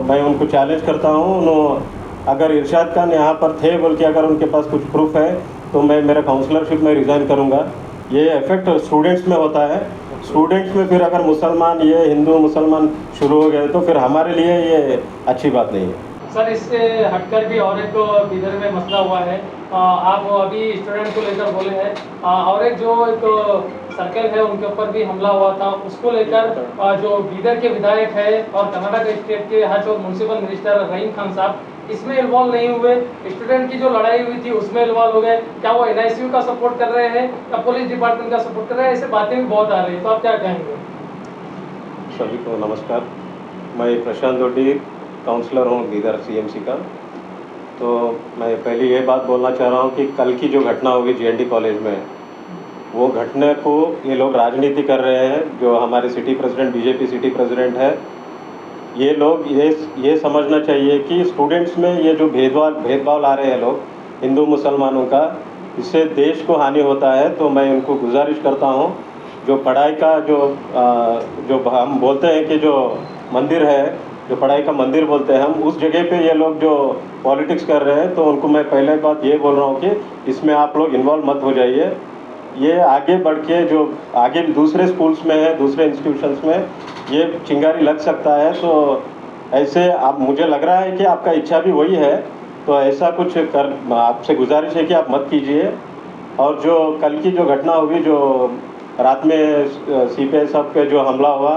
मैं उनको चैलेंज करता हूँ, अगर इरशाद खान यहाँ पर थे बोल के अगर उनके पास कुछ प्रूफ है तो मैं मेरा काउंसलरशिप में रिज़ाइन करूँगा। ये इफेक्ट स्टूडेंट्स में होता है। स्टूडेंट्स में फिर अगर मुसलमान ये हिंदू मुसलमान शुरू हो गए तो फिर हमारे लिए ये अच्छी बात नहीं है। सर, इससे हटकर भी और एक बिदर में मसला हुआ है। आप अभी स्टूडेंट को लेकर बोले हैं, और एक जो एक सर्कल है उनके ऊपर भी हमला हुआ था, उसको लेकर जो बिदर के विधायक है और कर्नाटक स्टेट के यहाँ जो म्यूनसिपल मिनिस्टर रहीम खान साहब इसमें इन्वॉल्व नहीं हुए। स्टूडेंट की जो लड़ाई हुई थी उसमें इन्वॉल्व हो गए। क्या वो NICU का सपोर्ट कर रहे हैं या पुलिस डिपार्टमेंट का सपोर्ट कर रहे हैं? ऐसे बातें भी बहुत आ रही है, तो आप क्या कहेंगे? सभी को नमस्कार। मैं प्रशांत दोडी काउंसलर हूँ बीदर CMC का। तो मैं पहले ये बात बोलना चाह रहा हूँ कि कल की जो घटना हुई GND कॉलेज में, वो घटना को ये लोग राजनीति कर रहे हैं। जो हमारे city president BJP city president है, ये लोग ये समझना चाहिए कि स्टूडेंट्स में ये जो भेदभाव ला रहे हैं लोग हिंदू मुसलमानों का, इससे देश को हानि होता है। तो मैं उनको गुजारिश करता हूँ, जो पढ़ाई का जो हम बोलते हैं कि जो मंदिर है, जो पढ़ाई का मंदिर बोलते हैं हम, उस जगह पे ये लोग जो पॉलिटिक्स कर रहे हैं, तो उनको मैं पहले बात ये बोल रहा हूँ कि इसमें आप लोग इन्वॉल्व मत हो जाइए। ये आगे बढ़ के जो आगे दूसरे स्कूल्स में है, दूसरे इंस्टीट्यूशंस में ये चिंगारी लग सकता है। तो ऐसे आप, मुझे लग रहा है कि आपका इच्छा भी वही है, तो ऐसा कुछ कर, आपसे गुजारिश है कि आप मत कीजिए। और जो कल की जो घटना हुई, जो रात में CPI साहब पे जो हमला हुआ,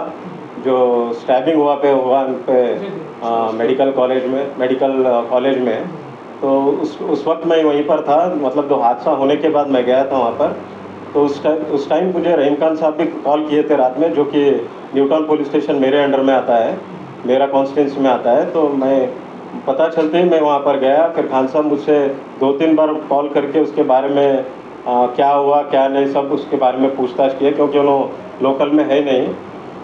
जो स्टैबिंग हुआ उन पे मेडिकल कॉलेज में, तो उस वक्त मैं वहीं पर था। मतलब जो हादसा होने के बाद मैं गया था वहाँ पर। तो उस टाइम मुझे रहीम खान साहब भी कॉल किए थे रात में, जो कि न्यूटाउन पुलिस स्टेशन मेरे अंडर में आता है, मेरा कॉन्स्टिट्यूंसी में आता है। तो मैं पता चलते ही मैं वहाँ पर गया। फिर खान साहब मुझसे 2-3 बार कॉल करके उसके बारे में क्या हुआ क्या नहीं सब उसके बारे में पूछताछ किए, क्योंकि उन्होंने लोकल में है नहीं।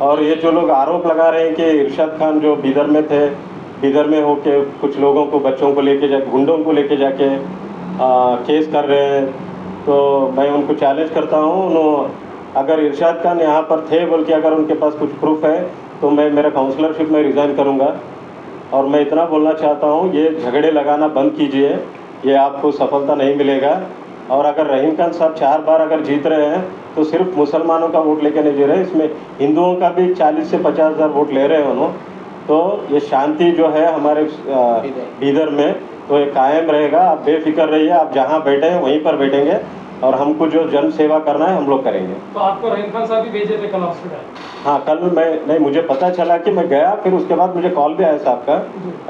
और ये जो लोग आरोप लगा रहे हैं कि इरशाद खान जो बीदर में थे, बीदर में होके कुछ लोगों को, बच्चों को लेके जा, गुंडों को लेके जाके केस कर रहे हैं, तो मैं उनको चैलेंज करता हूँ, अगर इरशाद खान यहाँ पर थे बोल के अगर उनके पास कुछ प्रूफ है तो मैं मेरा काउंसलरशिप में रिज़ाइन करूँगा। और मैं इतना बोलना चाहता हूँ, ये झगड़े लगाना बंद कीजिए, ये आपको सफलता नहीं मिलेगा। और अगर रहीम खान साहब 4 बार अगर जीत रहे हैं तो सिर्फ मुसलमानों का वोट लेके नहीं जी रहे, इसमें हिंदुओं का भी 40 से 50 हज़ार वोट ले रहे हैं उन्होंने। तो ये शांति जो है हमारे बीदर में, तो ये कायम रहेगा। आप बेफिक्र रहिए, आप जहाँ बैठे हैं वहीं पर बैठेंगे और हमको जो जन सेवा करना है हम लोग करेंगे। तो आपको रहीम खान साहब भी भेजे थे कल हॉस्पिटल? हाँ, कल नहीं, मुझे पता चला कि मैं गया, फिर उसके बाद मुझे कॉल भी आया साहब का।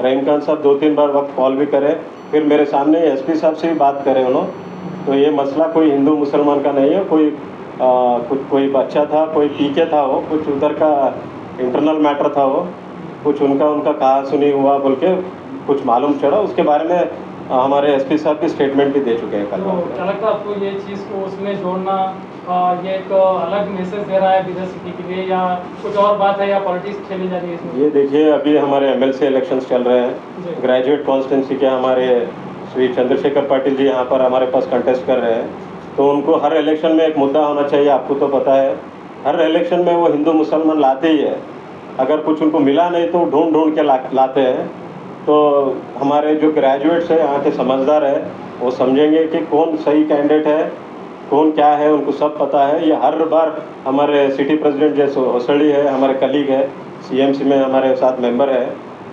रहीम खान साहब 2-3 बार वक्त कॉल भी करे, फिर मेरे सामने SP साहब से भी बात करे उन्होंने। तो ये मसला कोई हिंदू मुसलमान का नहीं है, कोई बच्चा था, कोई PK था, वो कुछ उधर का इंटरनल मैटर था, वो कुछ उनका कहा सुनी हुआ बोल के कुछ मालूम चला। उसके बारे में हमारे SP साहब भी स्टेटमेंट भी दे चुके हैं कल। तो क्या लगता है आपको ये चीज़ को उसमें जोड़ना, ये एक अलग मैसेज दे रहा है बीदर सिटी के लिए, या कुछ और बात है, या पॉलिटिक्स खेली जा रही है इसमें? ये देखिए, अभी हमारे MLC इलेक्शंस चल रहे हैं। ग्रेजुएट कॉन्स्टिट्यूंसी के हमारे श्री चंद्रशेखर पाटिल जी यहाँ पर हमारे पास कंटेस्ट कर रहे हैं। तो उनको हर इलेक्शन में एक मुद्दा होना चाहिए, आपको तो पता है। हर इलेक्शन में वो हिंदू मुसलमान लाते ही है। अगर कुछ उनको मिला नहीं तो ढूंढ के लाते हैं। तो हमारे जो ग्रेजुएट्स हैं, यहाँ के समझदार है, वो समझेंगे कि कौन सही कैंडिडेट है, कौन क्या है, उनको सब पता है। ये हर बार हमारे सिटी प्रेसिडेंट जैसे होसड़ी है, हमारे कलीग है, CMC में हमारे साथ मेंबर है,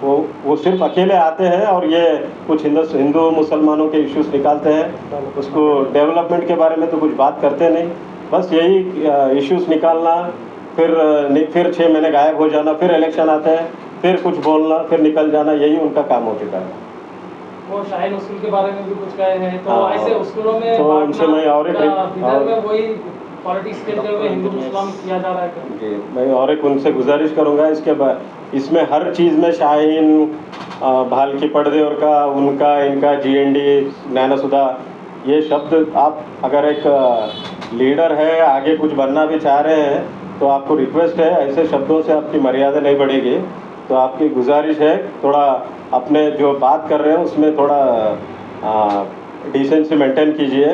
वो सिर्फ अकेले आते हैं और ये कुछ हिंदू मुसलमानों के इश्यूज निकालते हैं। उसको डेवलपमेंट के बारे में तो कुछ बात करते नहीं, बस यही इश्यूज निकालना, फिर 6 महीने गायब हो जाना, फिर इलेक्शन आते हैं, फिर कुछ बोलना, फिर निकल जाना, यही उनका काम हो चुका है। वो शाहीन उसूल के बारे में भी कुछ कहे हैं, तो हाँ, ऐसे उसूलों में तो उनसे मैं और बिदर में वही पॉलिटिक्स खेलते हुए हिंदू मुस्लिम किया जा रहा है जी, मैं और एक उनसे गुजारिश करूँगा, इसके बाद इसमें हर चीज़ में शाहीन, भालकी पड़देवर का, उनका, इनका, GND, नैनासुधा, ये शब्द आप अगर एक लीडर है, आगे कुछ बनना भी चाह रहे हैं, तो आपको रिक्वेस्ट है, ऐसे शब्दों से आपकी मर्यादा नहीं बढ़ेगी। तो आपकी गुजारिश है, थोड़ा अपने जो बात कर रहे हैं उसमें थोड़ा डिसेंसी मेंटेन कीजिए।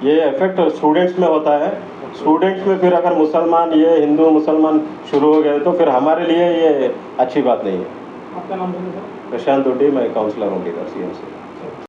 ये इफेक्ट स्टूडेंट्स में होता है। स्टूडेंट्स में फिर अगर मुसलमान ये हिंदू मुसलमान शुरू हो गए तो फिर हमारे लिए ये अच्छी बात नहीं है। आपका नाम बोलिए सर। प्रशांत दोडी, मैं काउंसलर हूँ बीदर CMC।